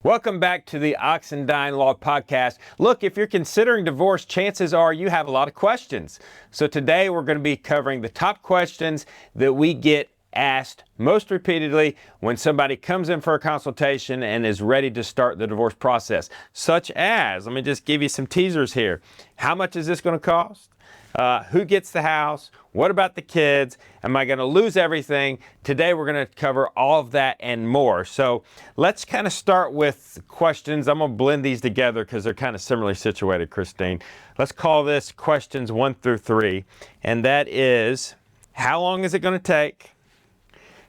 Welcome back to the Oxendine Law Podcast. Look, if you're considering divorce, chances are you have a lot of questions. So today we're going to be covering the top questions that we get asked most repeatedly when somebody comes in for a consultation and is ready to start the divorce process. Such as, let me just give you some teasers here. How much is this going to cost? Who gets the house? What about the kids? Am I going to lose everything? Today we're going to cover all of that and more. So let's kind of start with questions. I'm going to blend these together because they're kind of similarly situated, Christine. Let's call this questions 1 through 3. And that is, how long is it going to take?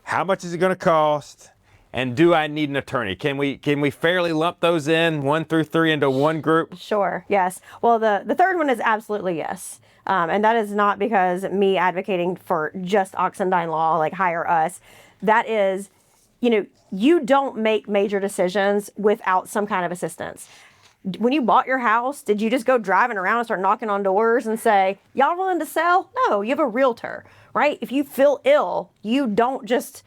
How much is it going to cost? And do I need an attorney? Can we fairly lump those in 1 through 3 into one group? Sure, yes. Well, the third one is absolutely yes. And that is not because me advocating for just Oxendine law, like hire us. That is, you don't make major decisions without some kind of assistance. When you bought your house, did you just go driving around and start knocking on doors and say, y'all willing to sell? No, you have a realtor, right? If you feel ill, you don't just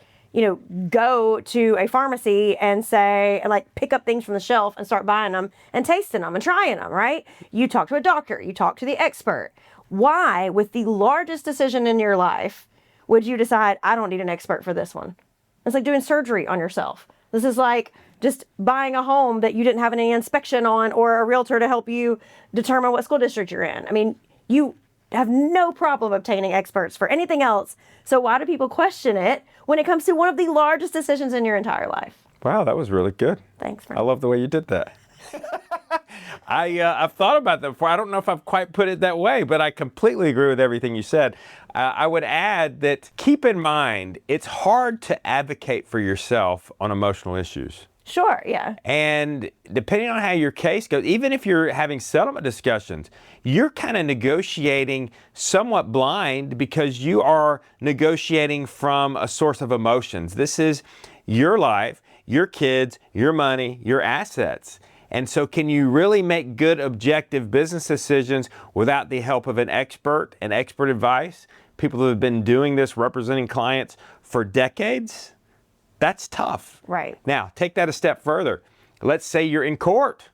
go to a pharmacy and say, like, pick up things from the shelf and start buying them and tasting them and trying them, right? You talk to a doctor, you talk to the expert. Why, with the largest decision in your life, would you decide, I don't need an expert for this one? It's like doing surgery on yourself. This is like just buying a home that you didn't have any inspection on or a realtor to help you determine what school district you're in. I mean, you have no problem obtaining experts for anything else. So why do people question it when it comes to one of the largest decisions in your entire life? Wow, that was really good. Thanks, friend. I love the way you did that. I've thought about that before. I don't know if I've quite put it that way, but I completely agree with everything you said. I would add that keep in mind, it's hard to advocate for yourself on emotional issues. Sure, yeah. And depending on how your case goes, even if you're having settlement discussions, you're kind of negotiating somewhat blind because you are negotiating from a source of emotions. This is your life, your kids, your money, your assets. And so can you really make good, objective business decisions without the help of an expert and expert advice? People who have been doing this, representing clients for decades? That's tough. Right. Now, take that a step further. Let's say you're in court.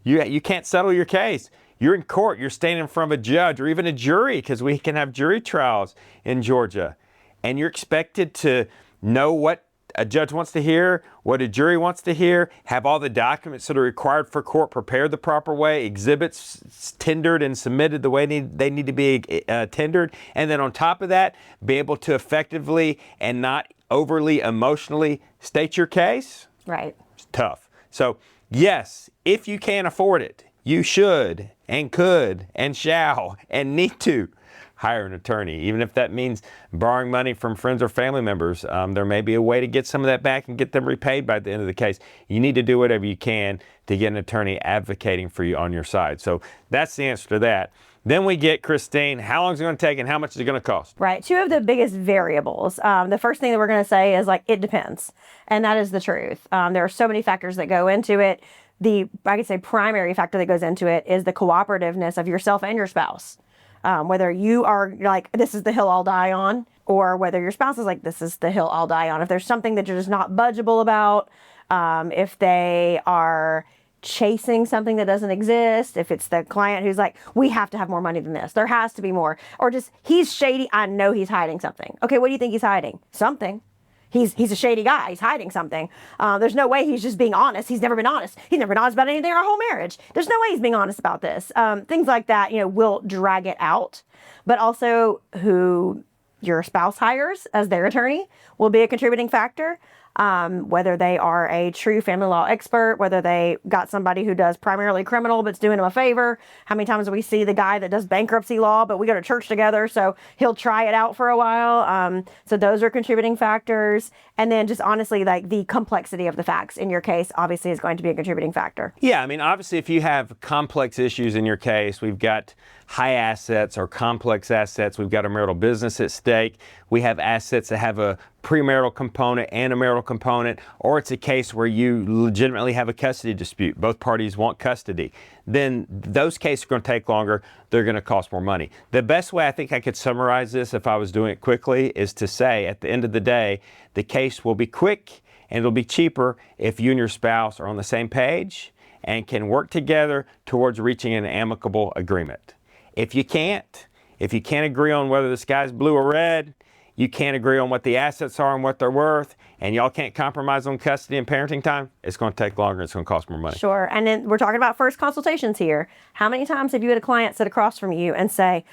You can't settle your case. You're in court. You're standing in front of a judge or even a jury, because we can have jury trials in Georgia. And you're expected to know what a judge wants to hear, what a jury wants to hear, have all the documents that are required for court prepared the proper way, exhibits tendered and submitted the way they need to be tendered. And then on top of that, be able to effectively and not overly emotionally state your case. Right. It's tough. So yes, if you can afford it, you should and could and shall and need to hire an attorney, even if that means borrowing money from friends or family members. There may be a way to get some of that back and get them repaid by the end of the case. You need to do whatever you can to get an attorney advocating for you on your side. So that's the answer to that. Then we get, Christine, how long is it going to take and how much is it going to cost? Right. Two of the biggest variables. The first thing that we're going to say is it depends. And that is the truth. There are so many factors that go into it. I could say primary factor that goes into it is the cooperativeness of yourself and your spouse. Whether you are like, this is the hill I'll die on, or whether your spouse is like, this is the hill I'll die on. If there's something that you're just not budgeable about, if they are chasing something that doesn't exist, if it's the client who's like, we have to have more money than this, there has to be more, or just, he's shady, I know he's hiding something. Okay, what do you think he's hiding? Something. He's a shady guy. He's hiding something. There's no way he's just being honest. He's never been honest. He's never been honest about anything in our whole marriage. There's no way he's being honest about this. Things like that, will drag it out. But also who your spouse hires as their attorney will be a contributing factor. Whether they are a true family law expert, whether they got somebody who does primarily criminal but's doing them a favor. How many times do we see the guy that does bankruptcy law, but we go to church together, so he'll try it out for a while. So those are contributing factors. And then just honestly, the complexity of the facts in your case obviously is going to be a contributing factor. Yeah, I mean, obviously, if you have complex issues in your case, we've got high assets or complex assets. We've got a marital business at stake. We have assets that have a premarital component and a marital component, or it's a case where you legitimately have a custody dispute. Both parties want custody. Then those cases are going to take longer. They're going to cost more money. The best way I think I could summarize this if I was doing it quickly is to say at the end of the day, the case will be quick and it'll be cheaper if you and your spouse are on the same page and can work together towards reaching an amicable agreement. If you can't agree on whether the sky's blue or red, you can't agree on what the assets are and what they're worth, and y'all can't compromise on custody and parenting time, it's going to take longer, it's going to cost more money. Sure. And then we're talking about first consultations here. How many times have you had a client sit across from you and say,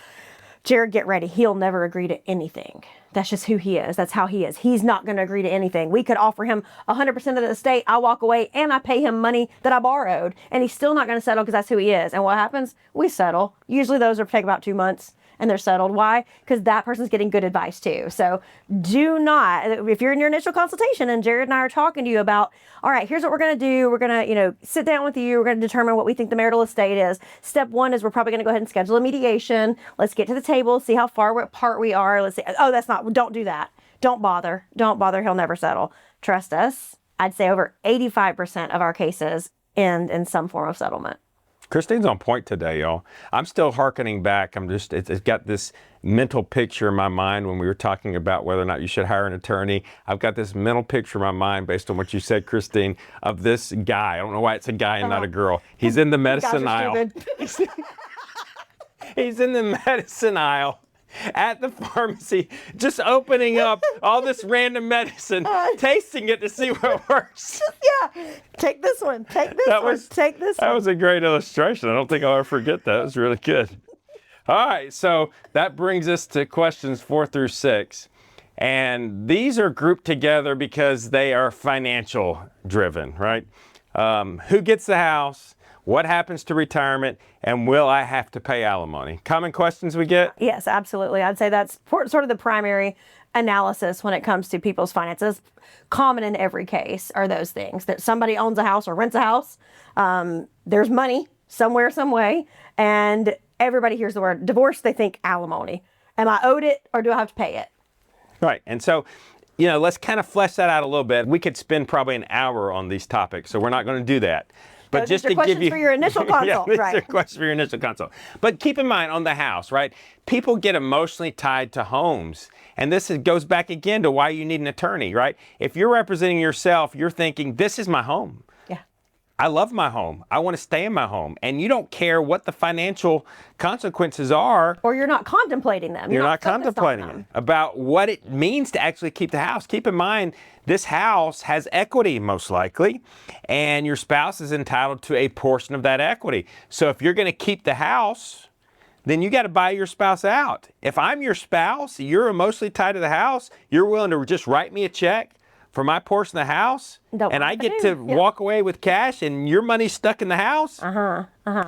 Jarrod, get ready. He'll never agree to anything. That's just who he is. That's how he is. He's not going to agree to anything. We could offer him 100% of the estate. I walk away and I pay him money that I borrowed, and he's still not going to settle because that's who he is. And what happens? We settle. Usually those take about 2 months. And they're settled. Why? Because that person's getting good advice too. So do not, if you're in your initial consultation and Jarrod and I are talking to you about, all right, here's what we're going to do. We're going to, sit down with you. We're going to determine what we think the marital estate is. Step one is we're probably going to go ahead and schedule a mediation. Let's get to the table, see how far apart we are. Let's see. Oh, don't do that. Don't bother. Don't bother. He'll never settle. Trust us. I'd say over 85% of our cases end in some form of settlement. Christine's on point today, y'all. I'm still hearkening back. It's got this mental picture in my mind when we were talking about whether or not you should hire an attorney. I've got this mental picture in my mind based on what you said, Christine, of this guy. I don't know why it's a guy and not a girl. He's in the medicine aisle. He's in the medicine aisle at the pharmacy, just opening up all this random medicine, tasting it to see what works. Yeah, take this one, take this one, take this one. That was a great illustration. I don't think I'll ever forget that. It was really good. All right, so that brings us to questions 4 through 6. And these are grouped together because they are financial driven, right? Who gets the house? What happens to retirement, and will I have to pay alimony? Common questions we get? Yes, absolutely. I'd say that's sort of the primary analysis when it comes to people's finances. Common in every case are those things, that somebody owns a house or rents a house. There's money somewhere, some way, and everybody hears the word divorce, they think alimony. Am I owed it, or do I have to pay it? Right, and so, let's kind of flesh that out a little bit. We could spend probably an hour on these topics, so we're not going to do that. But just to give you for your initial consult, yeah, right? Questions for your initial consult. But keep in mind on the house, right? People get emotionally tied to homes, and this goes back again to why you need an attorney, right? If you're representing yourself, you're thinking, "This is my home. Yeah, I love my home. I want to stay in my home," and you don't care what the financial consequences are. Or you're not contemplating them. You're not contemplating it about what it means to actually keep the house. Keep in mind, this house has equity most likely, and your spouse is entitled to a portion of that equity. So if you're going to keep the house, then you got to buy your spouse out. If I'm your spouse, you're emotionally tied to the house, you're willing to just write me a check for my portion of the house, and I get to walk away with cash, and your money's stuck in the house,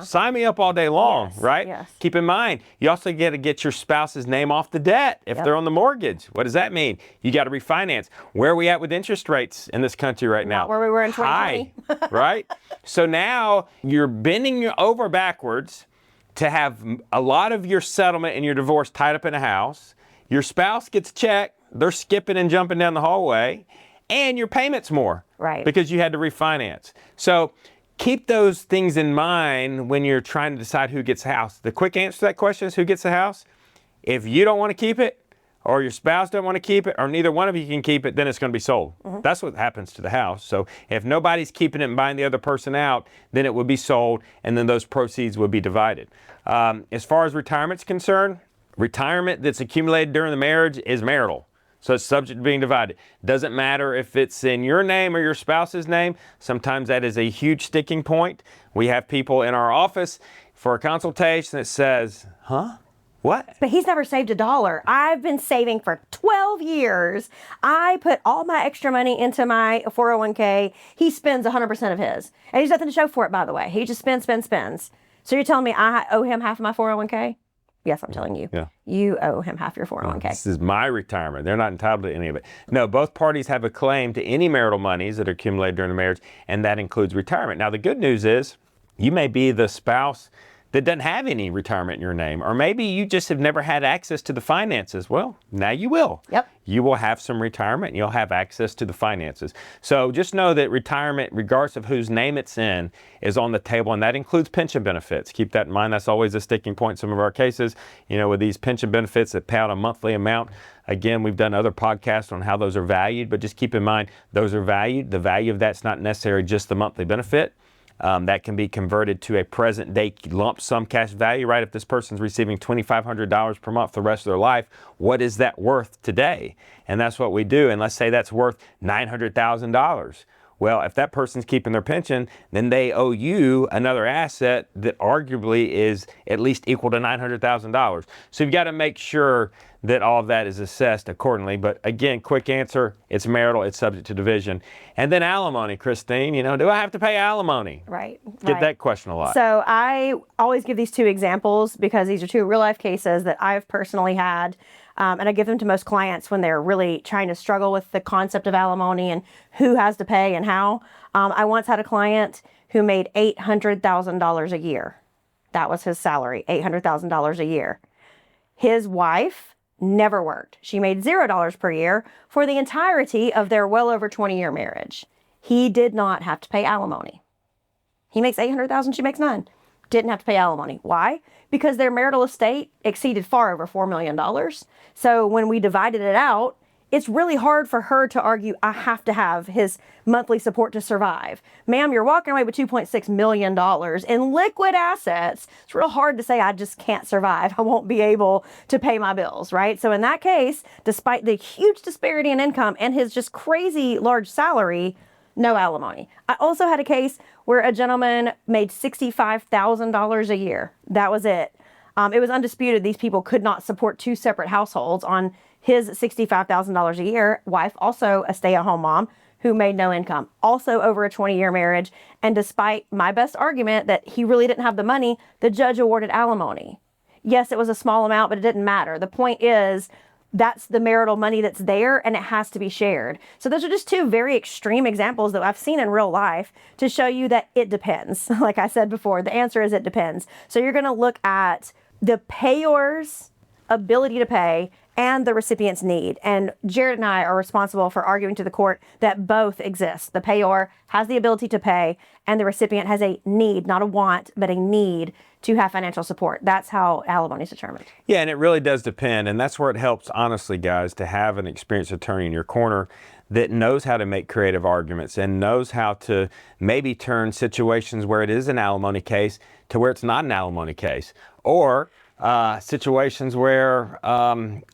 sign me up all day long, right? Yes. Keep in mind, you also get to get your spouse's name off the debt if they're on the mortgage. What does that mean? You got to refinance. Where are we at with interest rates in this country right now? Not where we were in 2020. High, right? So now you're bending over backwards to have a lot of your settlement and your divorce tied up in a house. Your spouse gets a check, they're skipping and jumping down the hallway, and your payment's more, right? Because you had to refinance. So keep those things in mind when you're trying to decide who gets the house. The quick answer to that question is who gets the house. If you don't want to keep it, or your spouse don't want to keep it, or neither one of you can keep it, then it's going to be sold. That's what happens to the house. So if nobody's keeping it and buying the other person out, then it would be sold, and then those proceeds would be divided. As far as retirement's concerned, retirement that's accumulated during the marriage is marital. So it's subject to being divided. Doesn't matter if it's in your name or your spouse's name. Sometimes that is a huge sticking point. We have people in our office for a consultation that says, huh? What? But he's never saved $1. I've been saving for 12 years. I put all my extra money into my 401k. He spends 100% of his. And he's nothing to show for it, by the way. He just spends. So you're telling me I owe him half of my 401k? Yes, I'm telling you. Yeah. You owe him half your 401k. This is my retirement. They're not entitled to any of it. No, both parties have a claim to any marital monies that are accumulated during the marriage, and that includes retirement. Now, the good news is you may be the spouse that doesn't have any retirement in your name. Or maybe you just have never had access to the finances. Well, now you will. Yep. You will have some retirement and you'll have access to the finances. So just know that retirement, regardless of whose name it's in, is on the table, and that includes pension benefits. Keep that in mind. That's always a sticking point in some of our cases, with these pension benefits that pay out a monthly amount. Again, we've done other podcasts on how those are valued, but just keep in mind, those are valued. The value of that's not necessarily just the monthly benefit. That can be converted to a present day lump sum cash value, right? If this person's receiving $2,500 per month the rest of their life, what is that worth today? And that's what we do. And let's say that's worth $900,000. Well, if that person's keeping their pension, then they owe you another asset that arguably is at least equal to $900,000. So you've got to make sure that all of that is assessed accordingly. But again, quick answer, it's marital, it's subject to division. And then alimony, Christine, do I have to pay alimony? Right. Get that question a lot. So I always give these two examples because these are two real life cases that I've personally had. And I give them to most clients when they're really trying to struggle with the concept of alimony and who has to pay and how. I once had a client who made $800,000 a year. That was his salary, $800,000 a year. His wife never worked. She made $0 per year for the entirety of their well over 20-year marriage. He did not have to pay alimony. He makes $800,000, she makes none. Didn't have to pay alimony. Why? Because their marital estate exceeded far over $4 million. So when we divided it out, it's really hard for her to argue, I have to have his monthly support to survive. Ma'am, you're walking away with $2.6 million in liquid assets. It's real hard to say, I just can't survive. I won't be able to pay my bills, right? So in that case, despite the huge disparity in income and his just crazy large salary, no alimony. I also had a case where a gentleman made $65,000 a year. That was it. It was undisputed these people could not support two separate households on his $65,000 a year. Wife, also a stay-at-home mom who made no income. Also over a 20-year marriage. And despite my best argument that he really didn't have the money, the judge awarded alimony. Yes, it was a small amount, but it didn't matter. The point is, that's the marital money that's there and it has to be shared. So those are just two very extreme examples that I've seen in real life to show you that it depends. Like I said before, the answer is it depends. So you're going to look at the payor's ability to pay and the recipient's need. And Jarrod and I are responsible for arguing to the court that both exist. The payor has the ability to pay and the recipient has a need, not a want, but a need to have financial support. That's how alimony is determined. Yeah, and it really does depend. And that's where it helps, honestly, guys, to have an experienced attorney in your corner that knows how to make creative arguments and knows how to maybe turn situations where it is an alimony case to where it's not an alimony case. Or situations where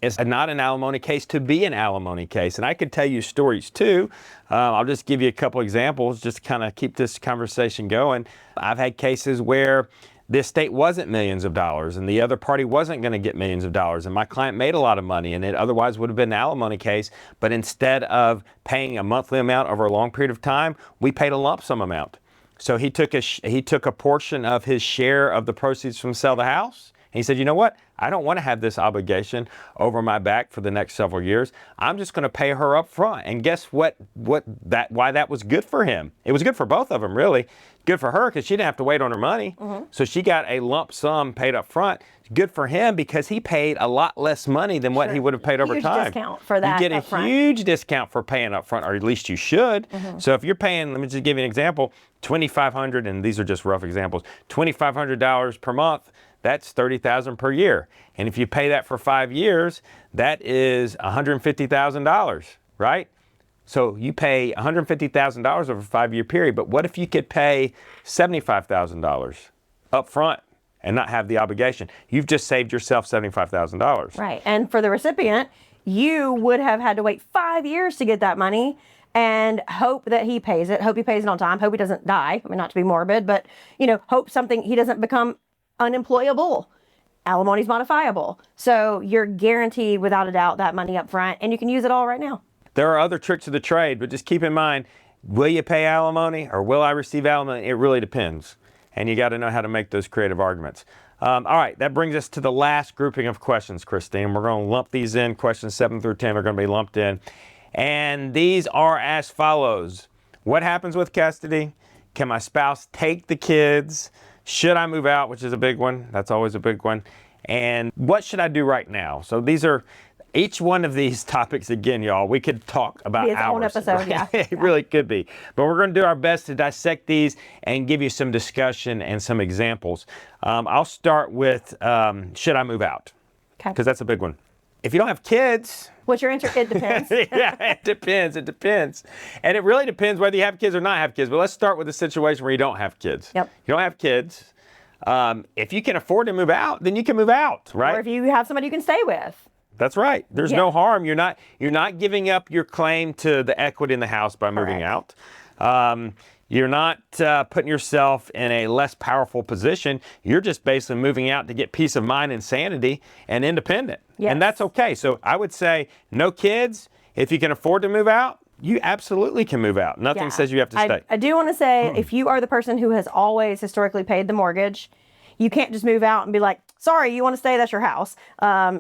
it's not an alimony case to be an alimony case. And I could tell you stories too. I'll just give you a couple examples just to kind of keep this conversation going. I've had cases where the estate wasn't millions of dollars and the other party wasn't going to get millions of dollars, and my client made a lot of money and it otherwise would have been an alimony case, but instead of paying a monthly amount over a long period of time, we paid a lump sum amount. So he took a portion of his share of the proceeds from the sale of the house. He said, you know what? I don't want to have this obligation over my back for the next several years. I'm just going to pay her up front. And guess what? Why that was good for him? It was good for both of them, really. Good for her because she didn't have to wait on her money. Mm-hmm. So she got a lump sum paid up front. Good for him because he paid a lot less money than what he would have paid over time. Huge discount for that. You get a huge discount for paying up front, or at least you should. Mm-hmm. So if you're paying, let me just give you an example, $2,500, and these are just rough examples, $2,500 per month. That's $30,000 per year. And if you pay that for 5 years, that is $150,000, right? So you pay $150,000 over a 5-year period. But what if you could pay $75,000 up front and not have the obligation? You've just saved yourself $75,000. Right. And for the recipient, you would have had to wait 5 years to get that money and hope that he pays it. Hope he pays it on time. Hope he doesn't die. I mean, not to be morbid, but, hope he doesn't become unemployable. Alimony's modifiable. So you're guaranteed without a doubt that money up front, and you can use it all right now. There are other tricks of the trade, but just keep in mind, will you pay alimony or will I receive alimony? It really depends. And you got to know how to make those creative arguments. All right, that brings us to the last grouping of questions, Christine. We're going to lump these in. Questions 7 through 10 are going to be lumped in. And these are as follows. What happens with custody? Can my spouse take the kids Should I move out, which is a big one. That's always a big one. And what should I do right now? So these are, each one of these topics, again, y'all, we could talk about Its own hours. episode, right? yeah. It really could be. But we're going to do our best to dissect these and give you some discussion and some examples. I'll start with, should I move out? Okay. Because that's a big one. If you don't have kids, What's your answer? It depends. yeah, it depends. It depends. And it really depends whether you have kids or not have kids. But let's start with the situation where you don't have kids. Yep. You don't have kids. If you can afford to move out, then you can move out, right? Or if you have somebody you can stay with. That's right. There's Yeah. no harm. You're not giving up your claim to the equity in the house by moving Correct. out. You're not putting yourself in a less powerful position. You're just basically moving out to get peace of mind and sanity and independent. Yes. And that's okay. So I would say no kids. If you can afford to move out, you absolutely can move out. Nothing Yeah. says you have to stay. I do want to say, if you are the person who has always historically paid the mortgage, you can't just move out and be like, sorry, you want to stay, that's your house.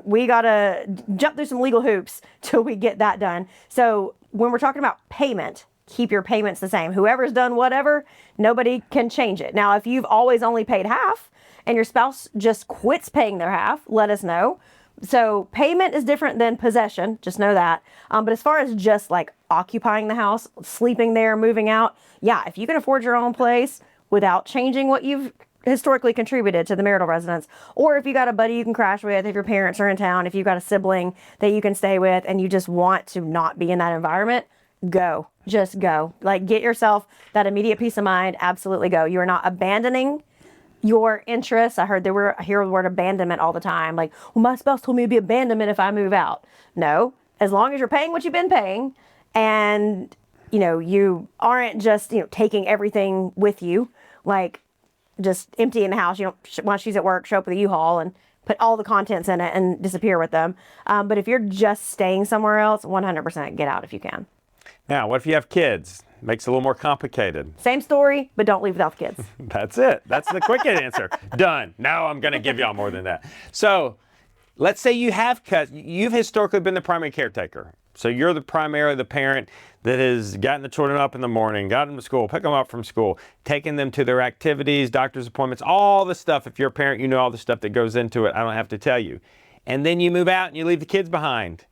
We got to jump through some legal hoops till we get that done. So when we're talking about payment, keep your payments the same. Whoever's done whatever, nobody can change it. Now, if you've always only paid half and your spouse just quits paying their half, let us know. So payment is different than possession, just know that. But as far as just like occupying the house, sleeping there, moving out, yeah, if you can afford your own place without changing what you've historically contributed to the marital residence, or if you got a buddy you can crash with, if your parents are in town, if you've got a sibling that you can stay with and you just want to not be in that environment, go. Just go. Like, get yourself that immediate peace of mind. Absolutely go. You are not abandoning your interests. I hear the word abandonment all the time. Like, well, my spouse told me it'd be abandonment if I move out. No, as long as you're paying what you've been paying, and you aren't just taking everything with you, like just emptying the house. You don't, while she's at work, show up with a U-Haul and put all the contents in it and disappear with them. But if you're just staying somewhere else, 100% get out if you can. Now, what if you have kids? Makes it a little more complicated. Same story, but don't leave without the kids. That's it. That's the quick answer. Done. Now I'm going to give y'all more than that. So let's say you've historically been the primary caretaker. So you're the parent that has gotten the children up in the morning, got them to school, pick them up from school, taking them to their activities, doctor's appointments, all the stuff. If you're a parent, you know all the stuff that goes into it. I don't have to tell you. And then you move out and you leave the kids behind.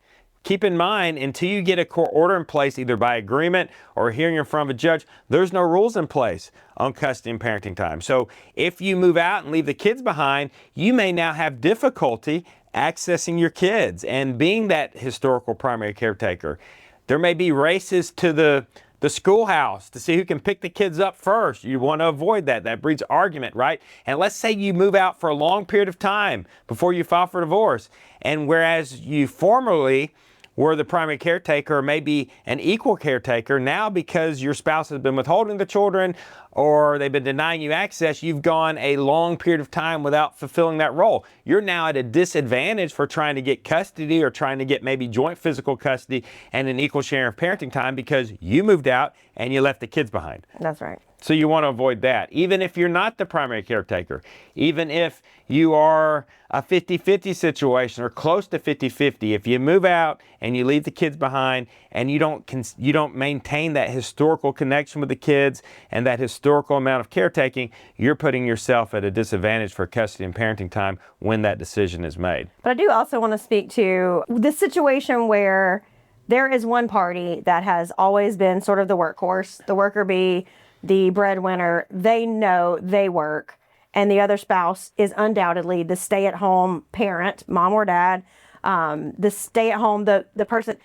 Keep in mind, until you get a court order in place, either by agreement or hearing in front of a judge, there's no rules in place on custody and parenting time. So if you move out and leave the kids behind, you may now have difficulty accessing your kids and being that historical primary caretaker. There may be races to the schoolhouse to see who can pick the kids up first. You want to avoid that. That breeds argument, right? And let's say you move out for a long period of time before you file for divorce. And whereas you formerly were the primary caretaker or maybe an equal caretaker, now because your spouse has been withholding the children or they've been denying you access, you've gone a long period of time without fulfilling that role. You're now at a disadvantage for trying to get custody or trying to get maybe joint physical custody and an equal share of parenting time because you moved out and you left the kids behind. That's right. So you want to avoid that. Even if you're not the primary caretaker, even if you are a 50-50 situation or close to 50-50, if you move out and you leave the kids behind and you don't maintain that historical connection with the kids and that historical amount of caretaking, you're putting yourself at a disadvantage for custody and parenting time when that decision is made. But I do also want to speak to the situation where there is one party that has always been sort of the workhorse, the worker bee, the breadwinner. They know they work, and the other spouse is undoubtedly the stay-at-home parent, mom or dad, the stay-at-home, the person.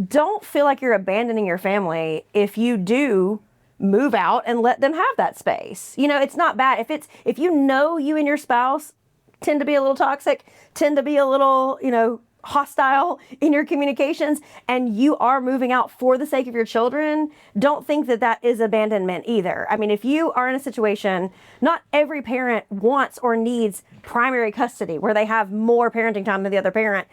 Don't feel like you're abandoning your family if you do move out and let them have that space. It's not bad. If you know you and your spouse tend to be a little toxic, tend to be a little, hostile in your communications, and you are moving out for the sake of your children, don't think that that is abandonment either. I mean, if you are in a situation, not every parent wants or needs primary custody where they have more parenting time than the other parent.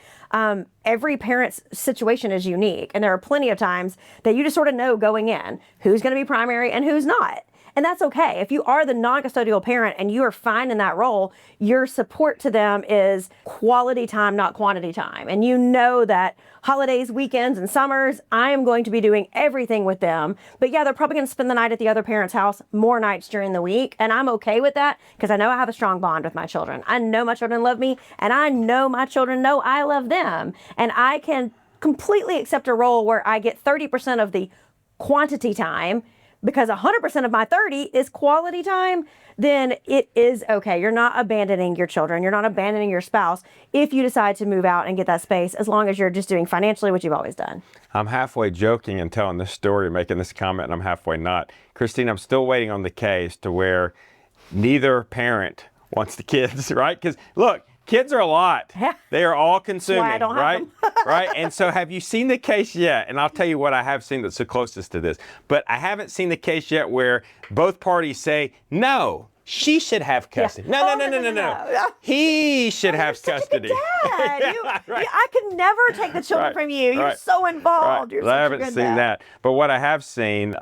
Every parent's situation is unique, and there are plenty of times that you just sort of know going in who's going to be primary and who's not. And that's okay. If you are the non-custodial parent and you are fine in that role, your support to them is quality time, not quantity time. And you know that holidays, weekends, and summers, I am going to be doing everything with them. But yeah, they're probably going to spend the night at the other parent's house more nights during the week. And I'm okay with that because I know I have a strong bond with my children. I know my children love me, and I know my children know I love them. And I can completely accept a role where I get 30% of the quantity time because 100% of my 30 is quality time. Then it is okay. You're not abandoning your children. You're not abandoning your spouse if you decide to move out and get that space, as long as you're just doing financially what you've always done. I'm halfway joking and telling this story and making this comment, and I'm halfway not. Christine, I'm still waiting on the case to where neither parent wants the kids, right? Because look, kids are a lot. Yeah. They are all consuming, I don't have right? them. Right? And so have you seen the case yet? And I'll tell you what I have seen that's the closest to this. But I haven't seen the case yet where both parties say, no, she should have custody. Yeah. No. He should have custody. Dad. Yeah, right. I could never take the children from you. You're so involved. You're Well, I such a haven't good seen dad. that. But what I have seen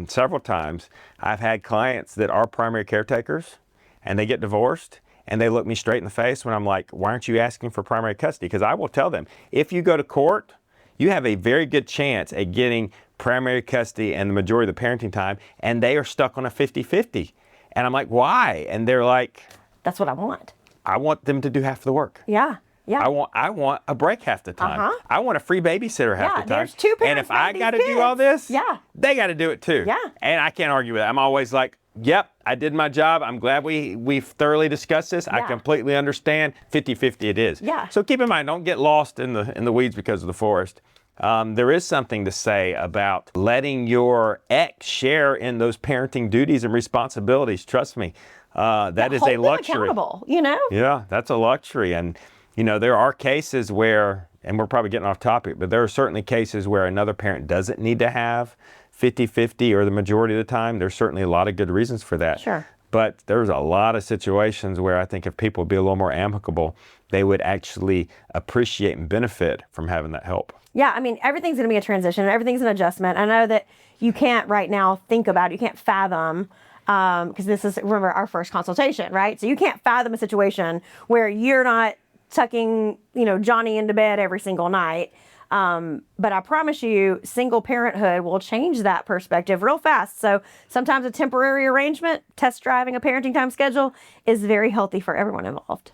several times, I've had clients that are primary caretakers and they get divorced. And they look me straight in the face when I'm like, why aren't you asking for primary custody? Because I will tell them, if you go to court, you have a very good chance at getting primary custody and the majority of the parenting time, and they are stuck on a 50-50. And I'm like, why? And they're like, that's what I want. I want them to do half the work. Yeah. Yeah. I want a break half the time. I want a free babysitter half the time. There's two parents. And if I got to do kids. all this, Yeah. they got to do it too. Yeah. And I can't argue with that. I'm always like, yep, I did my job. I'm glad we've thoroughly discussed this. I completely understand. 50-50 it is. Yeah. So keep in mind, don't get lost in the weeds because of the forest. There is something to say about letting your ex share in those parenting duties and responsibilities. Trust me, that is a luxury. Hold them accountable, you know? Yeah, that's a luxury. And, you know, there are cases where, and we're probably getting off topic, but there are certainly cases where another parent doesn't need to have 50-50 or the majority of the time. There's certainly a lot of good reasons for that. Sure. But there's a lot of situations where I think if people would be a little more amicable, they would actually appreciate and benefit from having that help. Yeah, I mean, everything's going to be a transition. Everything's an adjustment. I know that you can't right now think about it. You can't fathom, because this is, remember, our first consultation, right? So you can't fathom a situation where you're not tucking, Johnny into bed every single night. But I promise you, single parenthood will change that perspective real fast. So sometimes a temporary arrangement, test driving a parenting time schedule, is very healthy for everyone involved.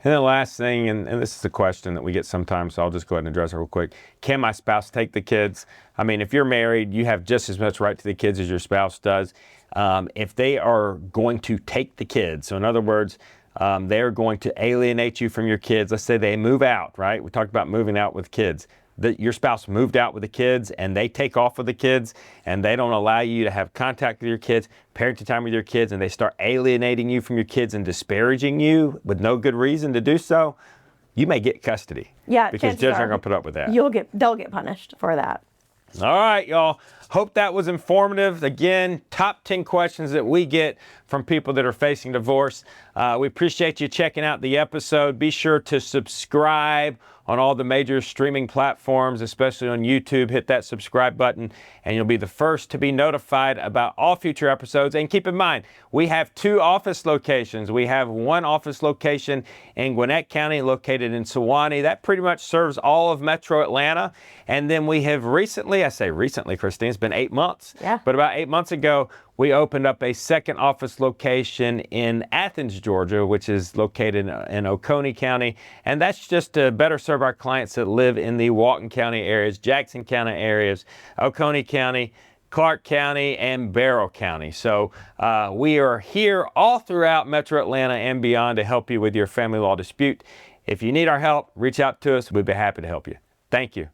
And the last thing, and this is a question that we get sometimes, so I'll just go ahead and address it real quick. Can my spouse take the kids? I mean, if you're married, you have just as much right to the kids as your spouse does. If they are going to take the kids, so in other words, they're going to alienate you from your kids. Let's say they move out, right? We talked about moving out with kids. Your spouse moved out with the kids and they take off with the kids and they don't allow you to have contact with your kids, parenting time with your kids, and they start alienating you from your kids and disparaging you with no good reason to do so, you may get custody. Yeah, because judges aren't going to put up with that. They'll get punished for that. All right, y'all. Hope that was informative. Again, top 10 questions that we get from people that are facing divorce. We appreciate you checking out the episode. Be sure to subscribe on all the major streaming platforms, especially on YouTube. Hit that subscribe button and you'll be the first to be notified about all future episodes. And keep in mind, we have 2 office locations. We have one office location in Gwinnett County located in Sewanee. That pretty much serves all of Metro Atlanta. And then we have recently, I say recently, Christine, it's been 8 months. Yeah. But about 8 months ago, we opened up a second office location in Athens, Georgia, which is located in Oconee County. And that's just to better serve our clients that live in the Walton County areas, Jackson County areas, Oconee County, Clark County, and Barrow County. So we are here all throughout Metro Atlanta and beyond to help you with your family law dispute. If you need our help, reach out to us. We'd be happy to help you. Thank you.